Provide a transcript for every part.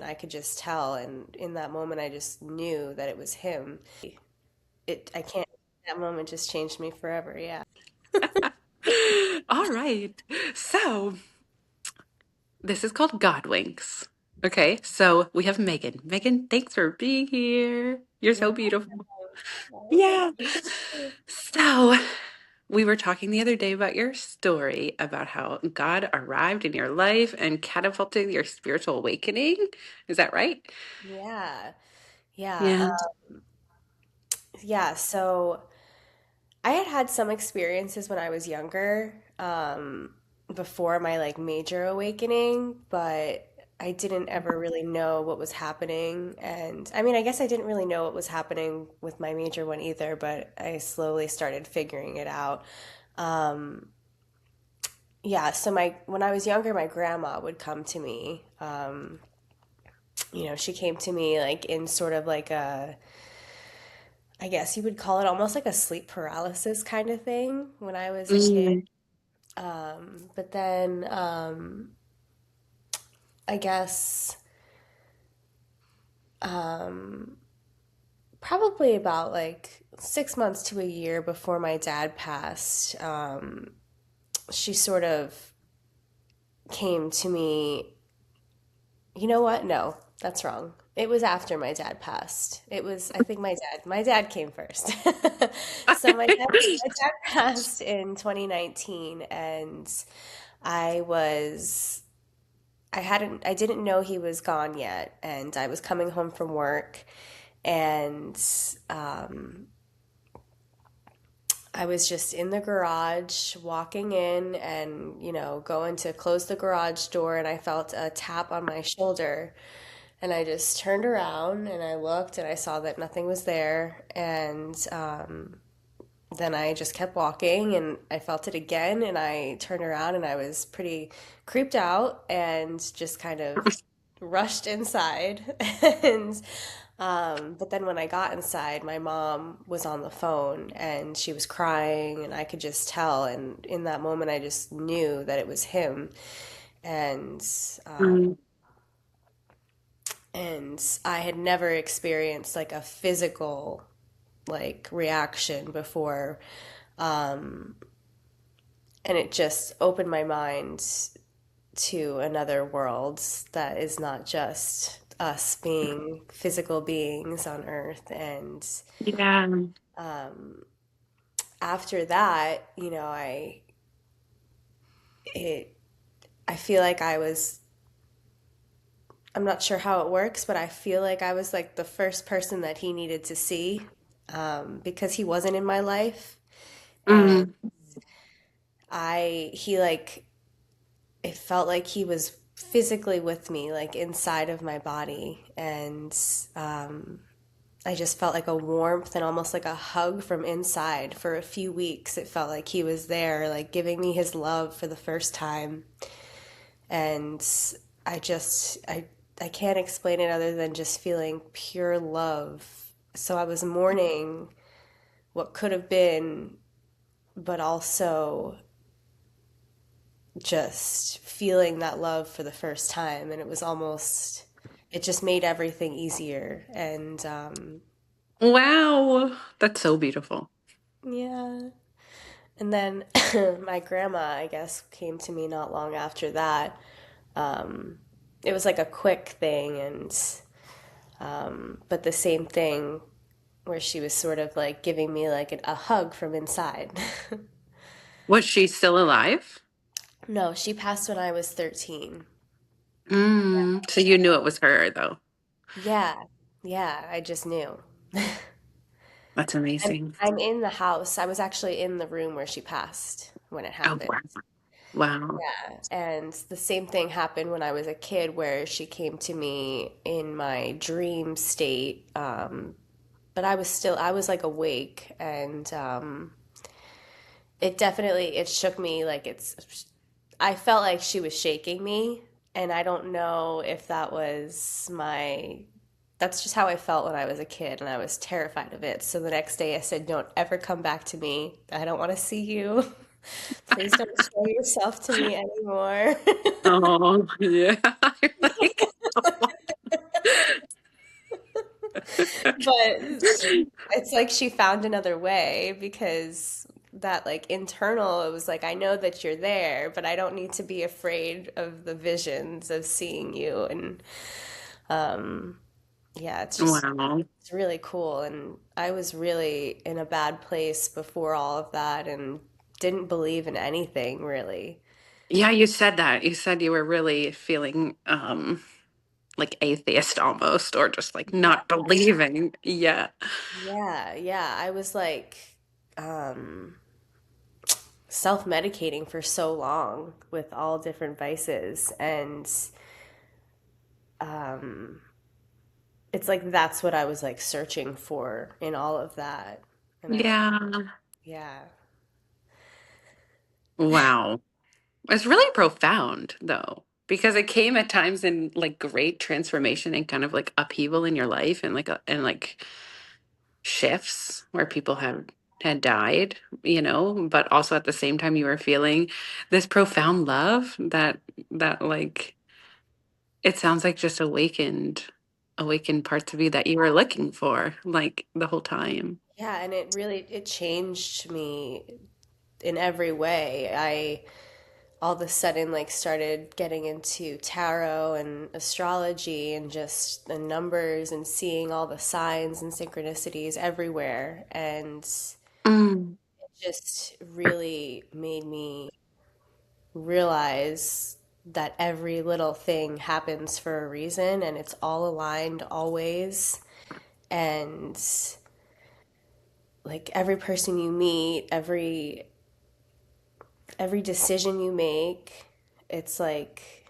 and I could just tell. And in that moment, I just knew that it was him. I can't, that moment just changed me forever. Yeah. All right. So this is called God Winks. Okay, so we have Megan. Megan, thanks for being here. You're You're so beautiful. welcome. Yeah. So we were talking the other day about your story about how God arrived in your life and catapulted your spiritual awakening. Is that right? Yeah. Yeah. Yeah. Yeah. So I had had some experiences when I was younger, before my like major awakening, but I didn't ever really know what was happening. And I mean, I guess I didn't really know what was happening with my major one either, but I slowly started figuring it out. Um, yeah, so my when I was younger, my grandma would come to me. She came to me like in sort of like a, I guess you would call it almost like a sleep paralysis kind of thing when I was a kid. Mm, But then I guess um, probably about like 6 months to a year before my dad passed, she sort of came to me. You know what? No, that's wrong. It was after my dad passed. I think my dad came first. So my dad passed in 2019, and I was I didn't know he was gone yet, and I was coming home from work, and um, I was just in the garage walking in and, going to close the garage door, and I felt a tap on my shoulder. And I just turned around and I looked and I saw that nothing was there. And then I just kept walking and I felt it again. And I turned around and I was pretty creeped out and just kind of rushed inside. And but then when I got inside, my mom was on the phone and she was crying, and I could just tell. And in that moment, I just knew that it was him. And mm, and I had never experienced like a physical like reaction before. Um, and it just opened my mind to another world that is not just us being physical beings on earth. And yeah. um, after that, it I feel like I'm not sure how it works, but I feel like I was like the first person that he needed to see, because he wasn't in my life. And Mm, he like, it felt like he was physically with me, like inside of my body. And I just felt like a warmth and almost like a hug from inside for a few weeks. It felt like he was there, like giving me his love for the first time. And I just, I can't explain it other than just feeling pure love. So I was mourning what could have been, but also just feeling that love for the first time. And it just made everything easier. And wow. That's so beautiful. yeah. And then my grandma, I guess, came to me not long after that. Um, it was like a quick thing, and but the same thing where she was sort of like giving me like a hug from inside. Was she still alive? No, she passed when I was 13. Mm, so you knew it was her, though. Yeah, yeah, I just knew. That's I'm amazing. I'm in the house. I was actually in the room where she passed when it Oh, happened. wow. Wow. Yeah, and the same thing happened when I was a kid, where she came to me in my dream state. But I was like awake, and it shook me. I felt like she was shaking me, and I don't know if that's just how I felt when I was a kid, and I was terrified of it. So the next day I said, "Don't ever come back to me. I don't want to see you. Please don't show yourself to me anymore." Oh, yeah. Like, But it's like she found another way because that like internal, it was like, I know that you're there, but I don't need to be afraid of the visions of seeing you. And um, yeah, Wow. it's really cool. And I was really in a bad place before all of that and didn't believe in anything really. Yeah, you said that. You said you were really feeling like atheist almost, or just like Yeah. not believing. Yeah. Yeah, yeah. I was like um self-medicating for so long with all different vices and um it's like that's what I was like searching for in all of that. And I Yeah. yeah. Wow. It's really profound though, because it came at times in like great transformation and kind of like upheaval in your life and like shifts where people had died, but also at the same time you were feeling this profound love that like it sounds like just awakened parts of you that you were looking for like the whole time. Yeah, and it changed me in every way. I all of a sudden like started getting into tarot and astrology and just the numbers and seeing all the signs and synchronicities everywhere, and Mm. it just really made me realize that every little thing happens for a reason and it's all aligned always, and like every person you meet, every decision you make, it's like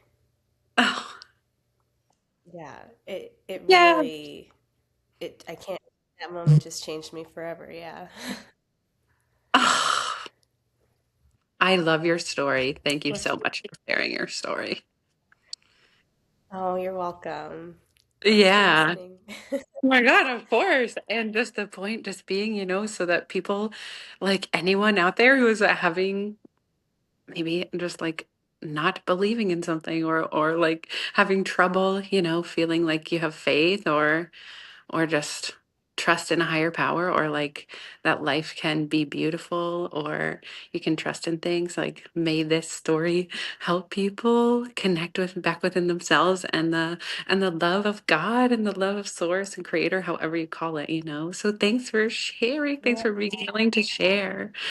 Oh, yeah, it yeah. really it I can't that moment just changed me forever, yeah. Oh, I love your story. Thank you Well, so much for sharing your story. oh, you're welcome. Thanks for Yeah. listening. Oh my God, of course. And just the point just being, so that people, like anyone out there who is having maybe just like not believing in something or like having trouble, feeling like you have faith or just trust in a higher power or like that life can be beautiful or you can trust in things like may this story help people connect with back within themselves and the love of God and the love of source and creator however you call it. So thanks for sharing, thanks Yeah. for being willing to share.